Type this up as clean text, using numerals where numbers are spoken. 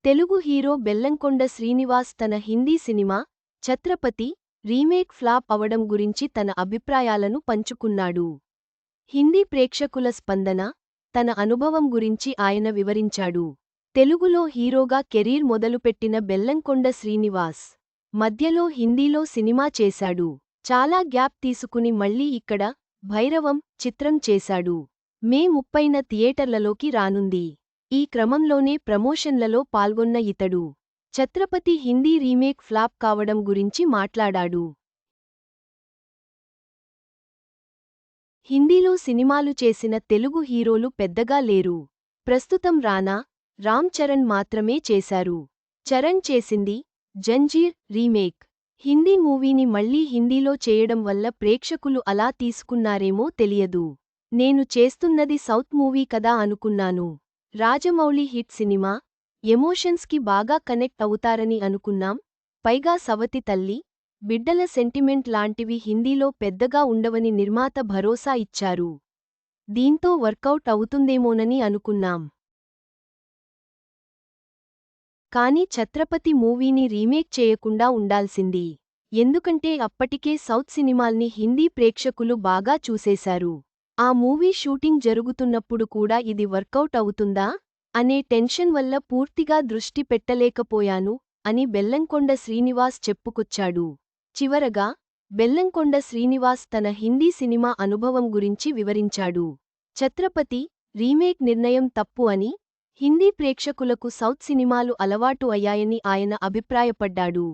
Telugu hero Bellamkonda Srinivas తన హిందీ సినిమా Chhatrapati remake flop అవడం గురించి తన అభిప్రాయాలను పంచుకున్నాడు. హిందీ ప్రేక్షకుల స్పందన, తన అనుభవం గురించి ఆయన వివరించాడు. తెలుగులో హీరోగా కెరీర్ మొదలుపెట్టిన బెల్లంకొండ శ్రీనివాస్ మధ్యలో హిందీలో సినిమా చేశాడు. చాలా గ్యాప్ తీసుకుని మళ్లీ ఇక్కడ భైరవం చిత్రం చేశాడు. మే 30న థియేటర్లలోకి రానుంది. ఈ క్రమంలోనే ప్రమోషన్లలో పాల్గొన్న ఇతడు ఛత్రపతి హిందీ రీమేక్ ఫ్లాప్ కావడం గురించి మాట్లాడాడు. హిందీలో సినిమాలు చేసిన తెలుగు హీరోలు పెద్దగా లేరు. ప్రస్తుతం రానా, రామ్ చరణ్ మాత్రమే చేశారు. చరణ్ చేసింది జంజీర్ రీమేక్. హిందీ మూవీని మళ్లీ హిందీలో చేయడం వల్ల ప్రేక్షకులు అలా తీసుకున్నారేమో తెలియదు. నేను చేస్తున్నది సౌత్ మూవీ కదా అనుకున్నాను. రాజమౌళి హిట్ సినిమా, ఎమోషన్స్ కి బాగా కనెక్ట్ అవుతారని అనుకున్నాం. పైగా సవతి తల్లి, బిడ్డల సెంటిమెంట్ లాంటివి హిందీలో పెద్దగా ఉండవని నిర్మాత భరోసా ఇచ్చారు. దీంతో వర్కౌట్ అవుతుందేమోనని అనుకున్నాం. కానీ ఛత్రపతి మూవీని రీమేక్ చేయకుండా ఉండాల్సింది. ఎందుకంటే అప్పటికే సౌత్ సినిమాల్ని హిందీ ప్రేక్షకులు బాగా చూసేశారు. ఆ మూవీ షూటింగ్ జరుగుతున్నప్పుడు కూడా ఇది వర్కౌట్ అవుతుందా అనే టెన్షన్ వల్ల పూర్తిగా దృష్టి పెట్టలేకపోయాను అని బెల్లంకొండ శ్రీనివాస్ చెప్పుకొచ్చాడు. చివరగా బెల్లంకొండ శ్రీనివాస్ తన హిందీ సినిమా అనుభవం గురించి వివరించాడు. ఛత్రపతి రీమేక్ నిర్ణయం తప్పు అని, హిందీ ప్రేక్షకులకు సౌత్ సినిమాలు అలవాటు అయ్యాయని ఆయన అభిప్రాయపడ్డాడు.